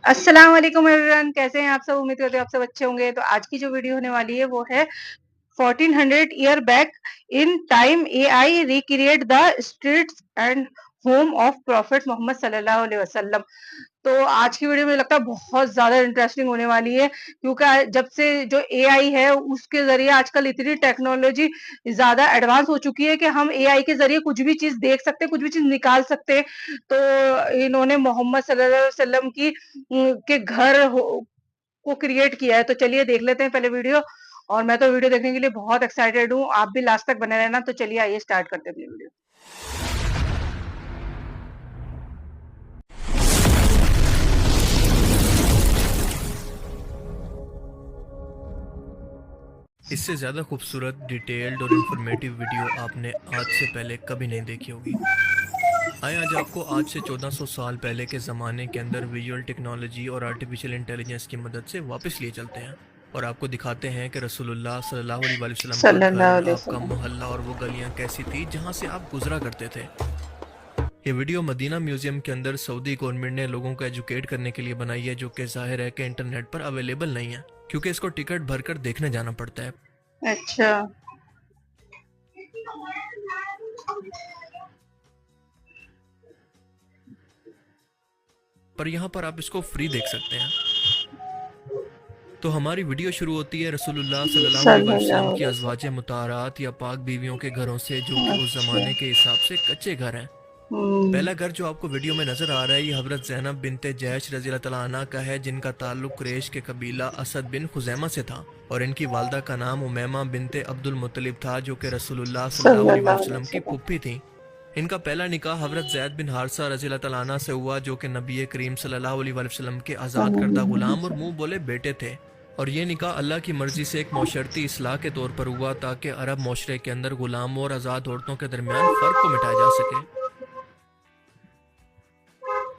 अस्सलाम वालेकुम एवरीवन, कैसे हैं आप सब? उम्मीद करते हैं आप सब अच्छे होंगे। तो आज की जो वीडियो होने वाली है वो है 1400 year back in time AI recreate the streets and home of prophet Muhammad सल्लल्लाहु अलैहि वसल्लम। तो आज की वीडियो मुझे लगता है बहुत ज्यादा इंटरेस्टिंग होने वाली है, क्योंकि जब से जो एआई है उसके जरिए आजकल इतनी टेक्नोलॉजी ज्यादा एडवांस हो चुकी है कि हम एआई के जरिए कुछ भी चीज देख सकते हैं, कुछ भी चीज निकाल सकते हैं। तो इन्होंने मोहम्मद सल्लल्लाहु अलैहि वसल्लम की के को क्रिएट किया है। तो चलिए देख लेते हैं पहले वीडियो। और मैं तो वीडियो देखने के लिए बहुत एक्साइटेड हूँ, आप भी लास्ट तक बने रहना। तो चलिए आइए स्टार्ट करते हैं अपनी वीडियो। इससे ज़्यादा खूबसूरत, डिटेल्ड और इन्फॉर्मेटिव वीडियो आपने आज से पहले कभी नहीं देखी होगी। आए आज आपको आज से 1400 साल पहले के ज़माने के अंदर विजुअल टेक्नोलॉजी और आर्टिफिशियल इंटेलिजेंस की मदद से वापस लिए चलते हैं और आपको दिखाते हैं कि रसूलुल्लाह सल्लल्लाहु अलैहि वसल्लम का सल्लल्लाहु घर, अलैहि आपका वसल्लम। मोहल्ला और वो गलियां कैसी थी जहां से आप गुजरा करते थे। ये वीडियो मदीना म्यूज़ियम के अंदर सऊदी गवर्नमेंट ने लोगों को एजुकेट करने के लिए बनाई है, जो कि जाहिर है कि इंटरनेट पर अवेलेबल नहीं है, क्योंकि इसको टिकट भरकर देखने जाना पड़ता है। अच्छा। पर यहाँ पर आप इसको फ्री देख सकते हैं। तो हमारी वीडियो शुरू होती है रसूलुल्लाह सल्लल्लाहु अलैहि सल्लल्लाहु वसल्लम की अलैहि अज़वाजे मुताहरात या पाक बीवियों के घरों से, जो कि उस वसल्लम। ज़माने अच्छा। के हिसाब से कच्चे घर हैं। पहला घर जो आपको वीडियो में नज़र आ रहा है, ये हज़रत ज़ैनब बिनते जैश रज़ी अल्लाह तआला अन्हा का है, जिनका ताल्लुक कुरैश के कबीला असद बिन खुज़ैमा से था और इनकी वालदा का नाम उमैमा बिनते अब्दुल मुत्तलिब था, जो कि रसूलुल्लाह सल्लल्लाहु अलैहि सल्लल्लाहु अलैहि वसल्लम की वसल्लम। फूफी थी। इनका पहला निकाह हज़रत ज़ैद बिन हारसा रज़ी अल्लाह तआला अन्हा से हुआ, जो कि नबी करीम सल्लल्लाहु अलैहि वसल्लम के आज़ाद करदा गुलाम और मुंह बोले बेटे थे। और ये निकाह अल्लाह की मर्जी से एक मौशरती इस्लाह के तौर पर हुआ, ताकि अरब माशरे के अंदर गुलामों और आज़ाद औरतों के दरमियान फ़र्क को मिटाया जा सके।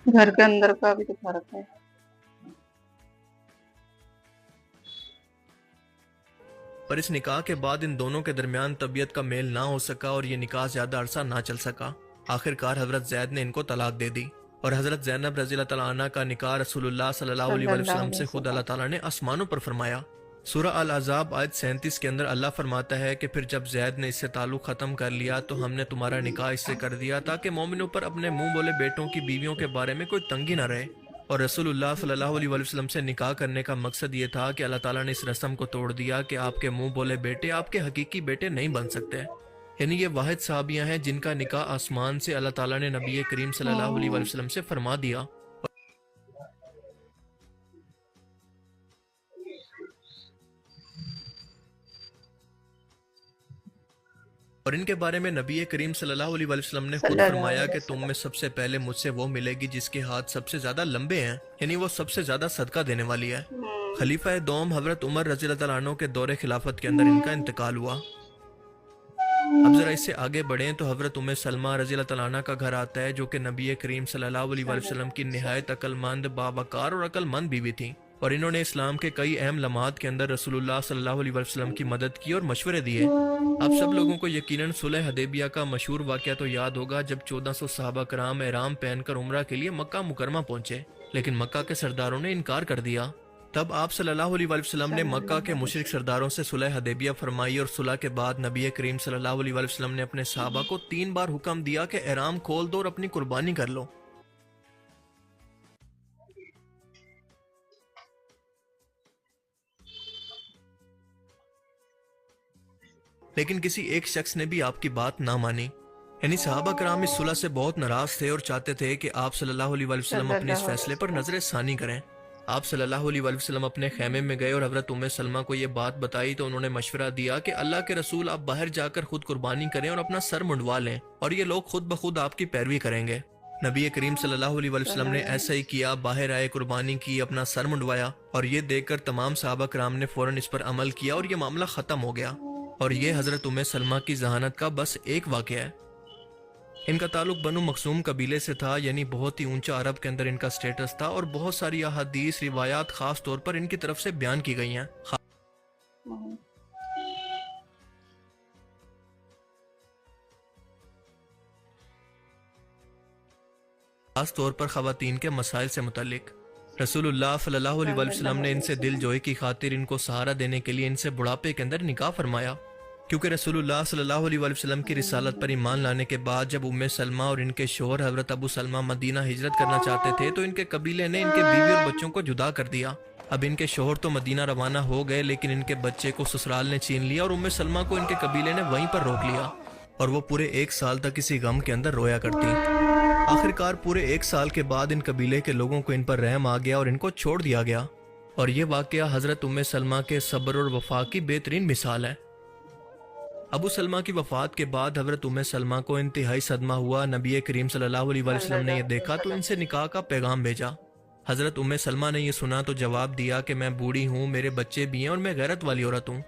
घर के अंदर का भी दिखा रखा है। पर इस निकाह के बाद इन दोनों के दरमियान तबीयत का मेल ना हो सका और ये निकाह ज्यादा अरसा ना चल सका। आखिरकार हजरत जैद ने इनको तलाक दे दी और हजरत जैनब रज़ी अल्लाह तआला अन्हा का निकाह रसूलुल्लाह सल्लल्लाहु अलैहि सल्लल्लाहु वसल्लम अलैहि से खुद वसल्लम। अल्लाह ताला ने आसमानों पर फरमाया। सूरह अल अज़ाब आयत 37 के अंदर अल्लाह फरमाता है कि फिर जब जैद ने इससे ताल्लुक ख़त्म कर लिया तो हमने तुम्हारा निकाह इससे कर दिया, ताकि मोमिनों पर अपने मुंह बोले बेटों की बीवियों के बारे में कोई तंगी ना रहे। और रसूलुल्लाह सल्लल्लाहु अलैहि वसल्लम से निकाह करने का मकसद ये था कि अल्लाह ताला ने इस रस्म को तोड़ दिया कि आपके मुंह बोले बेटे आपके हकीकी बेटे नहीं बन सकते। यानी ये वाहिद साहबियाँ हैं जिनका निकाह आसमान से अल्लाह ताला ने नबी करीम सल्लल्लाहु अलैहि वसल्लम से फरमा दिया। और इनके बारे में नबी करीम सल्लल्लाहु अलैहि वसल्लम ने खुद सल्लल्लाहु फरमाया अलैहि कि तुम में वसल्लम। सबसे पहले मुझसे वो मिलेगी जिसके हाथ सबसे ज्यादा लंबे हैं, यानी वो सबसे ज्यादा सदका देने वाली है। खलीफा दोम हजरत उमर रज़ी अल्लाह अन्हु के दौरे खिलाफत के अंदर इनका इंतकाल हुआ। अब जरा इससे आगे बढ़ें तो हजरत उम्मे सलमा रज़ी अल्लाह अन्हा का घर आता है, जो कि नबी करीम सल्लल्लाहु अलैहि वसल्लम की निहायत अक्लमंद, बावकार और अक्लमंद बीवी थी और इन्होंने इस्लाम के कई अहम लम्हात के अंदर रसूलुल्लाह सल्लल्लाहु अलैहि वसल्लम की मदद की और मशवरे दिए। आप सब लोगों को यकीनन सुलह हदैबिया का मशहूर वाक़या तो याद होगा, जब 1400 सहाबा कराम एहराम पहनकर उम्रा के लिए मक्का मुकरमा पहुंचे, लेकिन मक्का के सरदारों ने इनकार कर दिया। तब आप सल्लल्लाहु अलैहि वसल्लम ने मक्का के मुशरिक सरदारों से सुलह हदैबिया फरमाई और सुलह के बाद नबी करीम सल्लल्लाहु अलैहि वसल्लम ने अपने सहाबा को 3 बार हुक्म दिया कि एहराम खोल दो और अपनी कुर्बानी कर लो। लेकिन किसी एक शख्स ने भी आपकी बात ना मानी। यानी सहाबा कराम इस सुलह से बहुत नाराज थे और चाहते थे कि आप सल्लल्लाहु अलैहि वसल्लम अपने इस सल्लल्लाहु अलैहि फैसले पर वसल्लम। नजर सानी करें। आप सल्लल्लाहु अलैहि वसल्लम अपने खैमे में गए और हजरत उम्मे सलमा को ये बात बताई तो उन्होंने मशवरा दिया कि अल्लाह के रसूल आप बाहर जाकर खुद कुर्बानी करें और अपना सर मुंडवा लें और ये लोग खुद ब खुद आपकी पैरवी करेंगे। नबी करीम सल्लल्लाहु अलैहि वसल्लम ने ऐसा ही किया, बाहर आए, कुर्बानी की, अपना सर मुंडवाया और ये देखकर तमाम सहाबा कराम ने फौरन इस पर अमल किया और ये मामला खत्म हो गया। और ये हजरत उम्मे सलमा की जहानत का बस एक वाक़या है। इनका ताल्लुक बनु मखसूम कबीले से था, यानी बहुत ही ऊंचा अरब के अंदर इनका स्टेटस था और बहुत सारी अहादीस रिवायात खास तौर पर इनकी तरफ से बयान की गई हैं। खास तौर पर खवातीन के मसाइल से मुतल्लिक। रसूल अल्लाह सल्लल्लाहु अलैहि वसल्लम ने इनसे दिल जोई की खातिर इनको सहारा देने के लिए इनसे बुढ़ापे के अंदर निकाह फरमाया, क्योंकि रसूलुल्लाह सल्लल्लाहु अलैहि वसल्लम की रिसालत पर ईमान लाने के बाद जब उम्मे सलमा और इनके शोहर हजरत अबू सलमा मदीना हिजरत करना चाहते थे तो इनके कबीले ने इनके बीवी और बच्चों को जुदा कर दिया। अब इनके शोहर तो मदीना रवाना हो गए, लेकिन इनके बच्चे को ससुराल ने छीन लिया और उम्मे सलमा को इनके कबीले ने वहीं पर रोक लिया और वो पूरे 1 साल तक इसी गम के अंदर रोया करती। आखिरकार पूरे 1 साल के बाद इन कबीले के लोगों को इन पर रहम आ गया और इनको छोड़ दिया गया। और ये वाकया हजरत उम्मे सलमा के सब्र और वफा की बेहतरीन मिसाल है। अबू सलमा की वफात के बाद हजरत उम्मे सलमा को इंतहाई सदमा हुआ। नबी करीम सल्लल्लाहु अलैहि वसल्लम ने यह देखा तो इनसे निकाह का पैगाम भेजा। हजरत उम्मे सलमा ने यह सुना तो जवाब दिया कि मैं बूढ़ी हूँ, मेरे बच्चे भी हैं और मैं गैरत वाली औरत हूँ।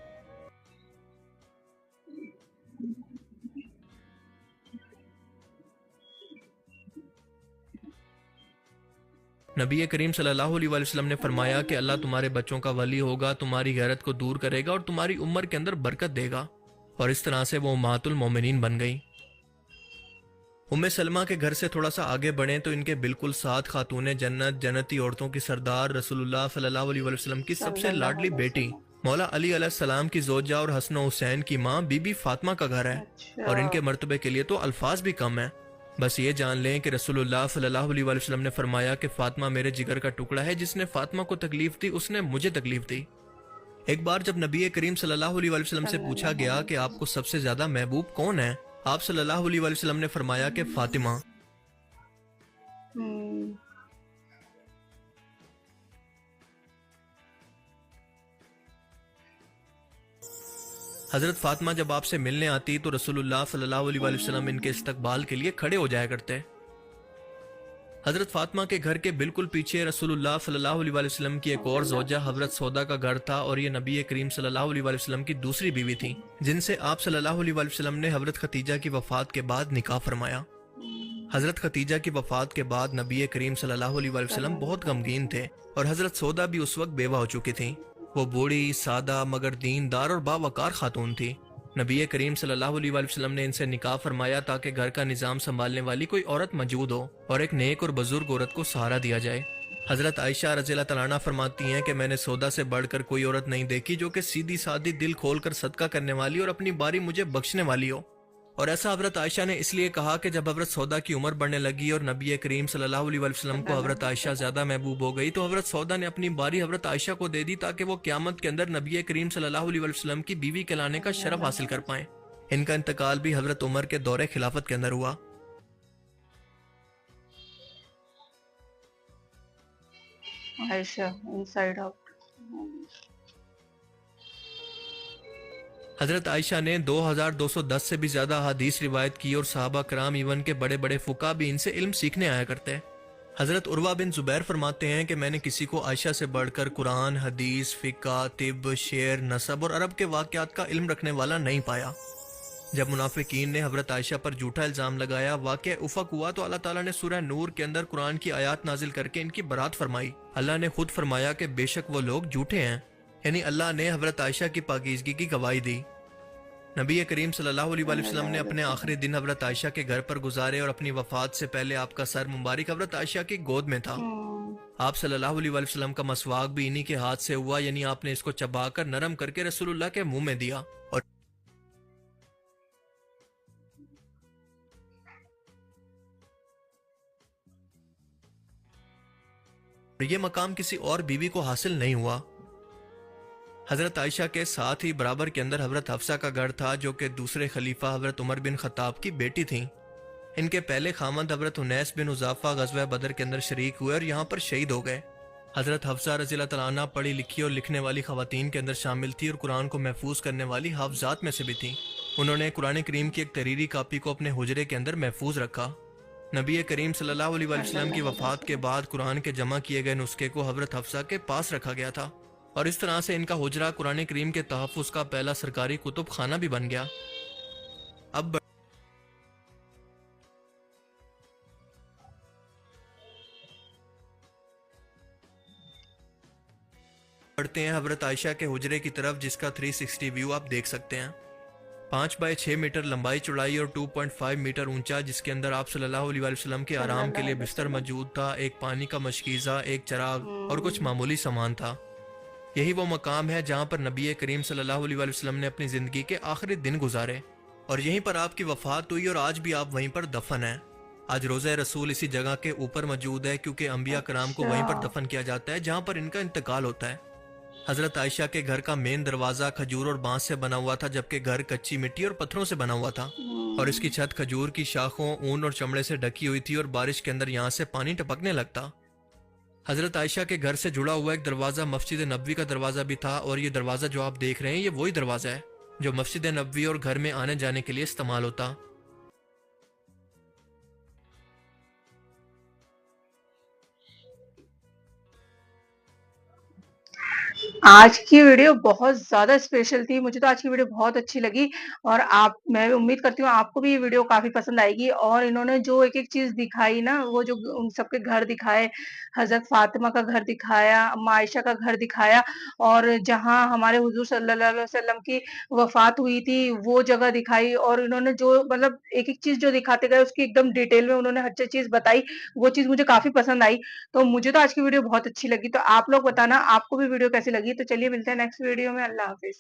नबी करीम सल्लल्लाहु अलैहि वसल्लम ने फरमाया कि अल्लाह तुम्हारे बच्चों का वली होगा, तुम्हारी गैरत को दूर करेगा और तुम्हारी उम्र के अंदर बरकत देगा। और इस तरह से वो उम्महातुल मोमिनीन बन गई। उम्मे सलमा के घर से थोड़ा सा आगे बढ़े तो इनके बिल्कुल साथ खातूने जन्नत, जन्नती औरतों की सरदार, रसूलुल्लाह सल्लल्लाहु अलैहि वसल्लम की सबसे लाडली बेटी मौला अली अलैहिस्सलाम की जोजा और हसन हुसैन की माँ बीबी फातिमा का घर है। और इनके मर्तबे के लिए तो अल्फाज भी कम है। बस ये जान लें कि रसूलुल्लाह सल्लल्लाहु अलैहि वसल्लम ने फरमाया कि फातिमा मेरे जिगर का टुकड़ा है, जिसने फातिमा को तकलीफ दी उसने मुझे तकलीफ दी। एक बार जब नबी करीम सल्लल्लाहु अलैहि वसल्लम से पूछा गया कि आपको सबसे ज्यादा महबूब कौन है, आप सल्लल्लाहु अलैहि वसल्लम ने फरमाया कि फातिमा। हजरत फातिमा जब आपसे मिलने आती तो रसूलुल्लाह सल्लल्लाहु अलैहि वसल्लम इनके इस्तकबाल के लिए खड़े हो जाया करते। हजरत फातिमा के घर के बिल्कुल पीछे रसूलुल्लाह सल्लल्लाहु अलैहि वसल्लम की एक और जोजा हजरत सौदा का घर था और ये नबी करीम सल्लल्लाहु अलैहि वसल्लम की दूसरी बीवी थी, जिनसे आप सल्लल्लाहु अलैहि वसल्लम ने हजरत खतीजा की वफात के बाद निकाह फरमाया। हजरत खतीजा की वफात के बाद नबी करीम सल्लल्लाहु अलैहि वसल्लम बहुत गमगीन थे और हजरत सौदा भी उस वक्त बेवा हो चुकी थी। वो बूढ़ी, सादा मगर दीनदार और बावकार खातून थी। नबी करीम सल्लल्लाहु अलैहि वसल्लम ने इनसे निकाह फरमाया ताकि घर का निजाम संभालने वाली कोई औरत मौजूद हो और एक नेक और बुजुर्ग औरत को सहारा दिया जाए। हजरत आयशा रज़ियल्लाहु तआला अन्हा फरमाती हैं कि मैंने सौदा से बढ़कर कोई औरत नहीं देखी जो कि सीधी सादी दिल खोलकर सदका करने वाली और अपनी बारी मुझे बख्शने वाली हो। और ऐसा हजरत आयशा ने इसलिए कहा कि जब हजरत सौदा की उम्र बढ़ने लगी और नबी करीम सल्लल्लाहु अलैहि वसल्लम को हजरत आयशा ज्यादा महबूब हो गई तो हजरत सौदा ने अपनी बारी हजरत आयशा को दे दी ताकि वो क़यामत के अंदर नबी करीम सल्लल्लाहु अलैहि वसल्लम की बीवी कहलाने का शरफ हासिल कर पाएं। इनका इंतकाल भी हजरत उमर के दौरे खिलाफत के अंदर हुआ। Ayesha inside out. हजरत आयशा ने 2210 से भी ज्यादा हदीस रिवायत की और सहाबा कराम इवन के बड़े बड़े फुका भी इनसे इल्म सीखने आया करते हैं। हजरत उर्वा बिन जुबैर फरमाते हैं कि मैंने किसी को आयशा से बढ़कर कुरान, हदीस, फिका, तिब, शेर, नसब और अरब के वाकयात का इल्म रखने वाला नहीं पाया। जब मुनाफिकीन ने हजरत आयशा पर झूठा इल्जाम लगाया, वाक़या उफक हुआ तो अल्लाह ताला ने सूरह नूर के अंदर कुरान की आयत नाजिल करके इनकी बरात फरमाई। अल्लाह ने खुद फरमाया कि बेशक वो लोग झूठे हैं, यानी अल्लाह ने हजरत आयशा की पाकीज़गी की गवाही दी। नबी करीम सल्लल्लाहु अलैहि वसल्लम ने अपने आखिरी दिन हजरत आयशा के घर पर गुजारे और अपनी वफात से पहले आपका सर मुबारक हजरत आयशा की गोद में था। आप सल्लल्लाहु अलैहि वसल्लम का मसवाक भी इन्हीं के हाथ से हुआ, यानी आपने इसको चबाकर नरम करके रसूलुल्लाह के मुंह में दिया। और ये मकाम किसी और बीवी को हासिल नहीं हुआ। हजरत आयशा के साथ ही बराबर के अंदर हजरत हफ्सा का घर था जो कि दूसरे खलीफा हजरत उमर बिन खत्ताब की बेटी थी। इनके पहले खामद हजरत उनैस बिन उजाफा गज़वा बदर के अंदर शरीक हुए और यहाँ पर शहीद हो गए। हजरत हफ्सा रज़ियल्लाहु तआला अन्हा पढ़ी लिखी और लिखने वाली खवातीन के अंदर शामिल थी और कुरान को महफूज करने वाली हाफजात में से भी थी। उन्होंने कुरान करीम की एक तहरीरी कापी को अपने हुजरे के अंदर महफूज रखा। नबी करीम सल्लल्लाहु अलैहि वसल्लम की वफात के बाद कुरान के जमा किए गए नुस्खे को हजरत हफ्सा के पास रखा गया था और इस तरह से इनका हुजरा कुरान करीम के तहफ़्फ़ुज़ का पहला सरकारी कुतुब खाना भी बन गया। अब बढ़ते हैं हजरत आयशा के हुजरे की तरफ, जिसका 360 व्यू आप देख सकते हैं। 5 बाय 6 मीटर लंबाई चौड़ाई और 2.5 मीटर ऊंचा, जिसके अंदर आप सल्लल्लाहु अलैहि वसल्लम के आराम के लिए बिस्तर मौजूद था, एक पानी का मशकीज़ा, एक चराग और कुछ मामूली सामान था। यही वो मकाम है जहाँ पर नबी करीम सल्लल्लाहु अलैहि वसल्लम ने अपनी ज़िंदगी के आखिरी दिन गुजारे और यहीं पर आपकी वफ़ात हुई और आज भी आप वहीं पर दफन हैं। आज रोज़ा रसूल इसी जगह के ऊपर मौजूद है क्योंकि अंबिया कराम को वहीं पर दफन किया जाता है जहाँ पर इनका इंतकाल होता है। हज़रत आयशा के घर का मेन दरवाज़ा खजूर और बांस से बना हुआ था, जबकि घर कच्ची मिट्टी और पत्थरों से बना हुआ था और इसकी छत खजूर की शाखों, ऊन और चमड़े से ढकी हुई थी और बारिश के अंदर यहाँ से पानी टपकने लगता। हज़रत आयशा के घर से जुड़ा हुआ एक दरवाज़ा मस्जिद नबवी का दरवाज़ा भी था और ये दरवाज़ा जो आप देख रहे हैं ये वही दरवाज़ा है जो मस्जिद नबवी और घर में आने जाने के लिए इस्तेमाल होता। आज की वीडियो बहुत ज़्यादा स्पेशल थी, मुझे तो आज की वीडियो बहुत अच्छी लगी और मैं उम्मीद करती हूँ आपको भी ये वीडियो काफ़ी पसंद आएगी। और इन्होंने जो एक-एक चीज़ दिखाई ना, वो जो उन सबके घर दिखाए, हज़रत फ़ातिमा का घर दिखाया, अम्मा आयशा का घर दिखाया और जहाँ हमारे हुज़ूर सल्लल्लाहु अलैहि वसल्लम की वफ़ात हुई थी, वो जगह दिखाई और इन्होंने जो मतलब एक-एक चीज़ जो दिखाते गए, उसकी एकदम डिटेल में उन्होंने हर चीज़ बताई, वो चीज़ मुझे काफ़ी पसंद आई। तो मुझे तो आज की वीडियो बहुत अच्छी लगी, तो आप लोग बताना आपको भी वीडियो कैसी लगी? तो चलिए मिलते हैं नेक्स्ट वीडियो में, अल्लाह हाफ़िज़।